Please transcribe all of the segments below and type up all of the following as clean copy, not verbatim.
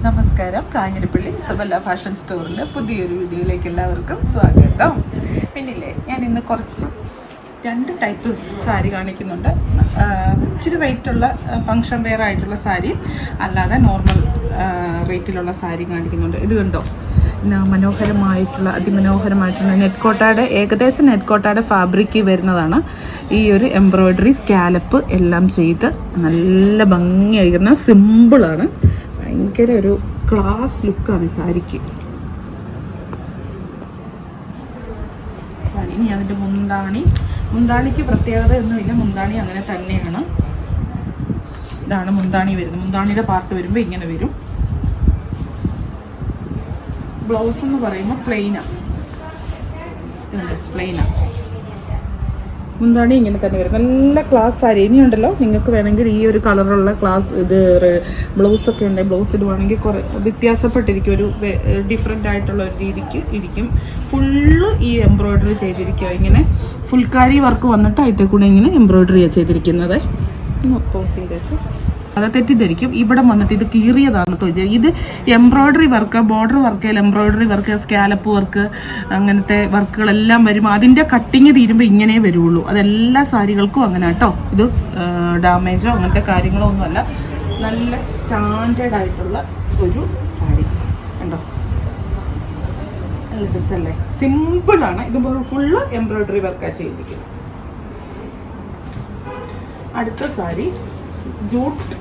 നമസ്കാരം. Kanjirappally Isabella fashion സ്റ്റോറിൻ്റെ പുതിയൊരു വീഡിയോയിലേക്ക് എല്ലാവർക്കും സ്വാഗതം. പിന്നില്ലേ, ഞാൻ ഇന്ന് കുറച്ച് രണ്ട് ടൈപ്പ് സാരി കാണിക്കുന്നുണ്ട്. ഇച്ചിരി റേറ്റുള്ള ഫങ്ഷൻ വെയർ ആയിട്ടുള്ള സാരി, അല്ലാതെ നോർമൽ റേറ്റിലുള്ള സാരി കാണിക്കുന്നുണ്ട്. ഇത് കണ്ടോ, മനോഹരമായിട്ടുള്ള അതിമനോഹരമായിട്ടുള്ള നെറ്റ് കോട്ടയുടെ, ഏകദേശം നെറ്റ് കോട്ടയുടെ ഫാബ്രിക് വരുന്നതാണ്. ഈ ഒരു എംബ്രോയ്ഡറി സ്കാലപ്പ് എല്ലാം ചെയ്ത് നല്ല ഭംഗിയായിരിക്കുന്ന സിമ്പിളാണ്. ഭയങ്കര ഒരു ക്ലാസ് ലുക്കാണ് സാരിക്ക്. സാരി ഇനി അതിൻ്റെ മുന്താണിക്ക് പ്രത്യേകത ഒന്നുമില്ല. മുന്താണി അങ്ങനെ തന്നെയാണ്. ഇതാണ് മുന്താണി വരുന്നത്. മുന്താണിയുടെ പാർട്ട് വരുമ്പോൾ ഇങ്ങനെ വരും. ബ്ലൗസ് എന്ന് പറയുമ്പോൾ പ്ലെയിനാണ്. മുന്താണി ഇങ്ങനെ തന്നെ വരും. നല്ല ക്ലാസ് സാരി. ഇനിയുണ്ടല്ലോ, നിങ്ങൾക്ക് വേണമെങ്കിൽ ഈ ഒരു കളറുള്ള ക്ലാസ് ഇത് ബ്ലൗസൊക്കെ ഉണ്ടെങ്കിൽ ബ്ലൗസ് ഇടുവാണെങ്കിൽ കുറേ വ്യത്യാസപ്പെട്ടിരിക്കും. ഒരു ഡിഫറെൻ്റ് ആയിട്ടുള്ള ഒരു രീതിക്ക് ഇരിക്കും. ഫുള്ള് ഈ എംബ്രോയ്ഡറി ചെയ്തിരിക്കുക. ഇങ്ങനെ ഫുൾക്കാരി വർക്ക് വന്നിട്ട് അതിൽ കൂടെ ഇങ്ങനെ എംബ്രോയ്ഡറിയാണ് ചെയ്തിരിക്കുന്നത്. പോസ് ചെയ്തേച്ച് അത് തെറ്റിദ്ധരിക്കും. ഇവിടെ വന്നിട്ട് ഇത് കീറിയതാണ് തോന്നിച്ചത്. ഇത് embroidery work, border work, embroidery work, scallop work, അങ്ങനത്തെ വർക്കുകളെല്ലാം വരും. അതിൻ്റെ കട്ടിങ് തീരുമ്പോൾ ഇങ്ങനെ വരുള്ളൂ. അതെല്ലാ സാരികൾക്കും അങ്ങനെ കേട്ടോ. ഇത് ഡാമേജോ അങ്ങനത്തെ കാര്യങ്ങളോ ഒന്നുമല്ല. നല്ല സ്റ്റാൻഡേർഡ് ആയിട്ടുള്ള ഒരു സാരി കണ്ടോ. നല്ല ഡ്രസ്സല്ലേ, സിമ്പിളാണ്. ഇത് ഫുള്ള് എംബ്രോയ്ഡറി വർക്കാണ് ചെയ്തിരിക്കുന്നത്. അടുത്ത സാരി ജൂട്ട്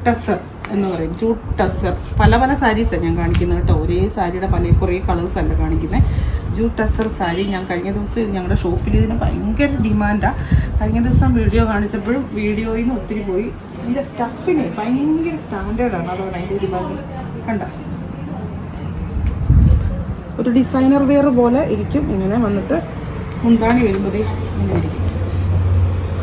ടസർ എന്ന് പറയും. ജൂട്ട് ടസർ പല സാരീസാണ് ഞാൻ കാണിക്കുന്നത് കേട്ടോ. ഒരേ സാരിയുടെ കുറേ കളേഴ്സ് അല്ല കാണിക്കുന്നത്. ജൂട്ട് ടസർ സാരി ഞാൻ കഴിഞ്ഞ ദിവസം ഇത് ഞങ്ങളുടെ ഷോപ്പിൽ ഇതിന് ഭയങ്കര ഡിമാൻഡാണ്. കഴിഞ്ഞ ദിവസം വീഡിയോ കാണിച്ചപ്പോഴും വീഡിയോയിൽ നിന്ന് ഒത്തിരി പോയി. ഇതിൻ്റെ സ്റ്റഫിന് ഭയങ്കര സ്റ്റാൻഡേർഡാണ്. അതുകൊണ്ട് അതിൻ്റെ ഒരു ഭംഗി കണ്ട. ഒരു ഡിസൈനർ വെയർ പോലെ ഇരിക്കും. ഇങ്ങനെ വന്നിട്ട് മുന്താണി വരുമ്പോഴേ ഇങ്ങനെ ഇരിക്കും.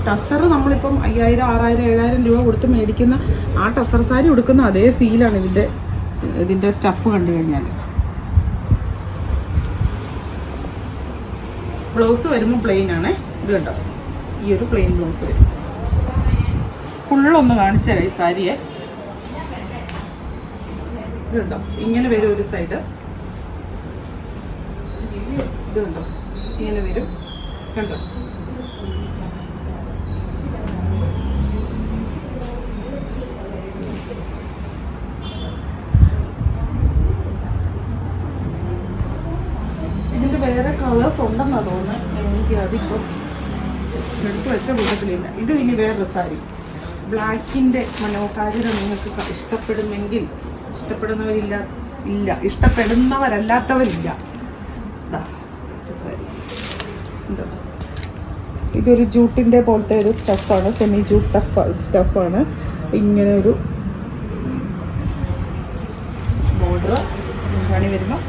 ടസർ നമ്മളിപ്പം 5000, 6000, 7000 രൂപ കൊടുത്ത് മേടിക്കുന്ന ആ ടസർ സാരി കൊടുക്കുന്ന അതേ ഫീലാണ് ഇതിൻ്റെ സ്റ്റഫ് കണ്ടു കഴിഞ്ഞാൽ. ബ്ലൗസ് വരുമ്പോൾ പ്ലെയിൻ ആണ്. ഇത് കണ്ടോ, ഈ ഒരു പ്ലെയിൻ ബ്ലൗസ് വരും. ഫുള്ളൊന്ന് കാണിച്ചു തരാം ഈ സാരിയെ. ഇത് കണ്ടോ, ഇങ്ങനെ വരും ഒരു സൈഡ്. ഇത് കണ്ടോ, ഇങ്ങനെ വരും. കണ്ടോ, വേറെ കളേഴ്സ് ഉണ്ടെന്നാണ് തോന്നുന്നത്. എനിക്ക് അതിപ്പം എടുത്ത് വെച്ച കൂട്ടത്തിലില്ല. ഇത് ഇനി വേറൊരു സാരി. ബ്ലാക്കിൻ്റെ മനോഹാരിത നിങ്ങൾക്ക് ഇഷ്ടപ്പെടുന്നെങ്കിൽ, ഇഷ്ടപ്പെടുന്നവരല്ലാത്തവരില്ല. സാരി ഇതൊരു ജൂട്ടിൻ്റെ പോലത്തെ ഒരു സ്റ്റഫാണ്. Semi jute സ്റ്റഫാണ്. ഇങ്ങനെ ഒരു ബോർഡർ പണി വരുമ്പോൾ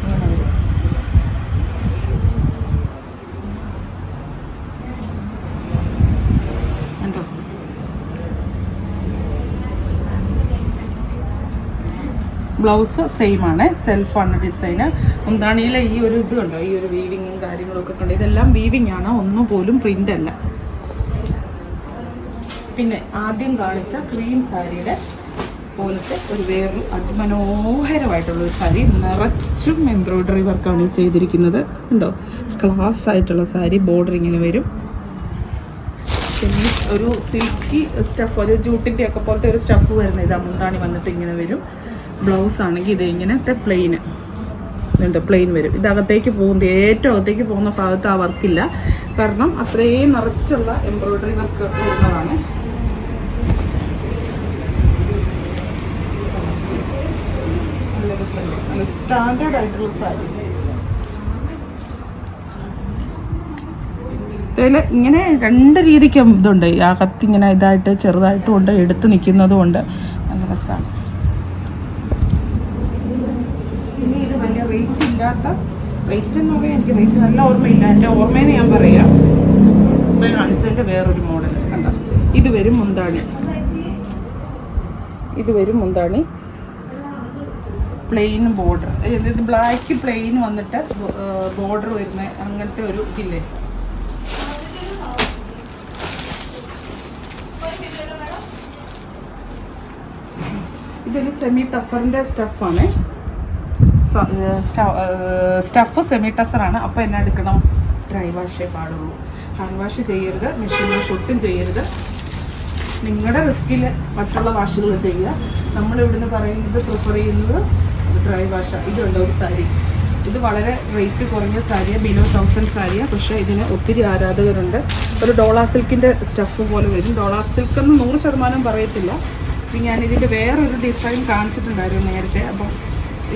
അങ്ങനെ വരും. ബ്ലൗസ് സെയിം ആണ്, സെൽഫാണ് ഡിസൈന്. മുന്താണിയിലെ ഈ ഒരു ഇത് കണ്ടോ, ഈ ഒരു വീവിങ്ങും കാര്യങ്ങളൊക്കെ കണ്ടോ. ഇതെല്ലാം വീവിങ് ആണ്, ഒന്നും പോലും പ്രിൻ്റ് അല്ല. പിന്നെ ആദ്യം കാണിച്ച ക്രീം സാരിയുടെ പോലത്തെ ഒരു വേറൊരു അതിമനോഹരമായിട്ടുള്ളൊരു സാരി. നിറച്ചും എംബ്രോയ്ഡറി വർക്കാണ് ഈ ചെയ്തിരിക്കുന്നത്. ഉണ്ടോ, ക്ലാസ് ആയിട്ടുള്ള സാരി. ബോർഡർ ഇങ്ങനെ വരും. പിന്നെ ഒരു സിൽക്കി സ്റ്റഫ്, ഒരു ജൂട്ടിൻ്റെ ഒക്കെ പോലത്തെ ഒരു സ്റ്റഫ് വരുന്നത്. ഇതാ മുന്താണി വന്നിട്ട് ഇങ്ങനെ വരും. ബ്ലൗസ് ആണെങ്കിൽ ഇത് ഇങ്ങനത്തെ പ്ലെയിൻ വരും. ഇതകത്തേക്ക് പോകുന്നത്, ഏറ്റവും അകത്തേക്ക് പോകുന്ന ഭാഗത്ത് ആ വർക്കില്ല. കാരണം അത്രയും നിറച്ചുള്ള എംബ്രോയ്ഡറി വർക്ക് വരുന്നതാണ്. നല്ല സ്റ്റാൻഡേർഡ് ആയിട്ടുള്ള സാരീസ്. ഇതിൽ ഇങ്ങനെ രണ്ട് രീതിക്ക് ഇതുണ്ട്. അകത്തിങ്ങനെ ഇതായിട്ട് ചെറുതായിട്ടും ഉണ്ട്, എടുത്ത് നിൽക്കുന്നതും ഉണ്ട്. നല്ല രസമാണ്. ഇനി ഇത് വലിയ റേറ്റ് ഇല്ലാത്ത, റേറ്റ് എന്ന് പറയാൻ എനിക്ക് റേറ്റ് നല്ല ഓർമ്മയില്ല. എൻ്റെ ഓർമ്മയെന്ന് ഞാൻ പറയാം. ഇപ്പോൾ കാണിച്ചതിൻ്റെ വേറൊരു മോഡൽ കണ്ടോ. ഇത് വരും മുന്താണി. Plain border. ഇത് ബ്ലാക്ക് പ്ലെയിൻ വന്നിട്ട് ബോർഡർ വരുന്ന അങ്ങനത്തെ ഒരു ഇതില്ലേ. ഇതൊരു സെമി ടസറിൻ്റെ സ്റ്റഫാണ്. സ്റ്റഫ് സെമി ടസറാണ്. അപ്പോൾ എന്നാ എടുക്കണം? ഡ്രൈ വാഷേ പാടുള്ളൂ. ഹാൻഡ് വാഷ് ചെയ്യരുത്, മെഷീൻ വാഷ് ഒട്ടും ചെയ്യരുത്. നിങ്ങളുടെ റിസ്കിൽ മറ്റുള്ള വാഷുകൾ ചെയ്യുക. നമ്മളിവിടുന്ന് പറയുന്നത് പ്രിഫർ ചെയ്യുന്നത് ഡ്രൈ വാഷാണ്. ഇതുണ്ട് ഒരു സാരി, ഇത് വളരെ റേറ്റ് കുറഞ്ഞ സാരിയാണ്, ബിലോ 1000 സാരിയാണ്. പക്ഷേ ഇതിന് ഒത്തിരി ആരാധകരുണ്ട്. ഒരു ഡോളാ സിൽക്കിൻ്റെ സ്റ്റഫ് പോലെ വരും. ഡോളാ സിൽക്ക് എന്ന് 100% പറയത്തില്ല. ഞാനിതിൻ്റെ വേറൊരു ഡിസൈൻ കാണിച്ചിട്ടുണ്ടായിരുന്നു നേരത്തെ. അപ്പം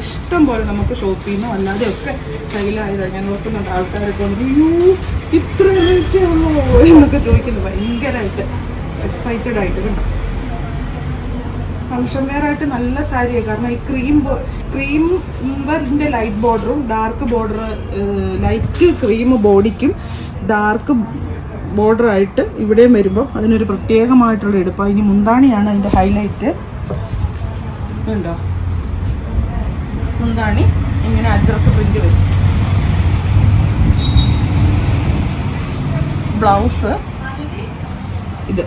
ഇഷ്ടം പോലെ നമുക്ക് ഷോപ്പിൽ നിന്നും അല്ലാതെ ഒക്കെ കയ്യിലായതാണ്. ഞാൻ ഓർക്കുന്നുണ്ട് ആൾക്കാരൊക്കെ വന്നിട്ട് അയ്യോ ഇത്ര റേറ്റേ ഉള്ളൂ എന്നൊക്കെ ചോദിക്കുന്നത്. ഭയങ്കരമായിട്ട് എക്സൈറ്റഡ് ആയിട്ട് കണ്ടോ. ഫങ്ഷൻ വെയർ ആയിട്ട് നല്ല സാരിയാണ്. കാരണം ഈ ക്രീമിൻ്റെ ലൈറ്റ് ബോർഡറും ഡാർക്ക് ബോർഡർ, ലൈറ്റ് ക്രീം ബോഡിക്കും ഡാർക്ക് ബോർഡറായിട്ട് ഇവിടെയും വരുമ്പോൾ അതിനൊരു പ്രത്യേകമായിട്ടുള്ള എടുപ്പാണ്. ഇനി മുന്താണിയാണ് അതിൻ്റെ ഹൈലൈറ്റ്. ഉണ്ടോ മുന്താണി ഇങ്ങനെ അജ്രക്ക് പ്രിന്റ് വരും. ബ്ലൗസ് ഇത്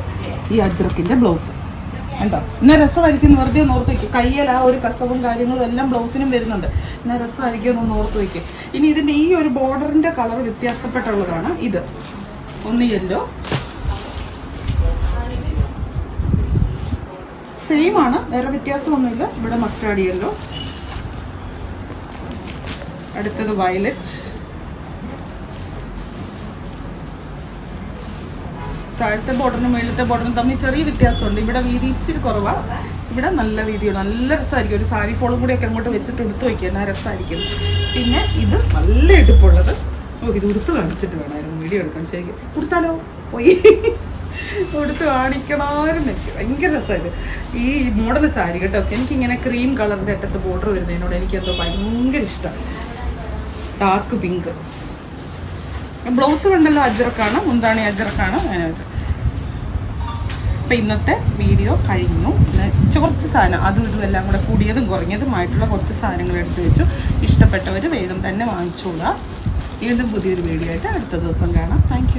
ഈ അജ്രക്കിൻ്റെ ബ്ലൗസ് ഉണ്ടോ. ഇന്ന രസമായിരിക്കും. വെറുതെ ഒന്ന് ഓർത്ത് വയ്ക്കും. കയ്യിൽ ആ ഒരു കസവും കാര്യങ്ങളും എല്ലാം ബ്ലൗസിനും വരുന്നുണ്ട്. ഇന്ന രസമായിരിക്കും ഒന്ന് ഓർത്ത് വയ്ക്കും. ഇനി ഇതിൻ്റെ ഈ ഒരു ബോർഡറിൻ്റെ കളർ വ്യത്യാസപ്പെട്ടുള്ളതാണ്. ഇത് ഒന്ന് യെല്ലോ, സെയിം ആണ്, വേറെ വ്യത്യാസമൊന്നുമില്ല. ഇവിടെ മസ്റ്റാർഡ് യെല്ലോ, അടുത്തത് വയലറ്റ്, താഴത്തെ ബോർഡറിനും മേളത്തെ ബോർഡറിനും തമ്മിൽ ചെറിയ വ്യത്യാസമുണ്ട്. ഇവിടെ വീതി ഇച്ചിരി കുറവാണ്, ഇവിടെ നല്ല വീതിയാണ്. നല്ല രസമായിരിക്കും. ഒരു സാരി ഫോളും കൂടിയൊക്കെ അങ്ങോട്ട് വെച്ചിട്ട് എടുത്ത് വയ്ക്കുക, എന്നാ രസമായിരിക്കും. പിന്നെ ഇത് നല്ല എടുപ്പുള്ളത്. ഇത് ഉടുത്ത് കാണിച്ചിട്ട് വേണമായിരുന്നു വീഡിയോ എടുക്കാൻ. ശരിക്കും ഉടുത്താലോ പോയി ഉടുത്ത് കാണിക്കണമായിരുന്നു. എനിക്ക് ഭയങ്കര രസമായിരുന്നു ഈ മോഡൽ സാരി കേട്ടോ. എനിക്കിങ്ങനെ ക്രീം കളറിൻ്റെ അറ്റത്ത് ബോർഡർ വരുന്നതിനോട് എനിക്കെന്തോ ഭയങ്കര ഇഷ്ടമാണ്. ഡാർക്ക് പിങ്ക് ബ്ലൗസ് കണ്ടല്ലോ, അജ്രക്കാണ്, മുന്താണി അജ്രക്കാണ്. അപ്പം ഇന്നത്തെ വീഡിയോ കഴിഞ്ഞു. കുറച്ച് സാധനം അതും ഇതും എല്ലാം കൂടെ കൂടിയതും കുറഞ്ഞതുമായിട്ടുള്ള കുറച്ച് സാധനങ്ങൾ എടുത്തു വെച്ചു. ഇഷ്ടപ്പെട്ടവർ വേഗം തന്നെ വാങ്ങിച്ചോളുക. വീണ്ടും പുതിയൊരു വീഡിയോ ആയിട്ട് അടുത്ത ദിവസം കാണാം. താങ്ക്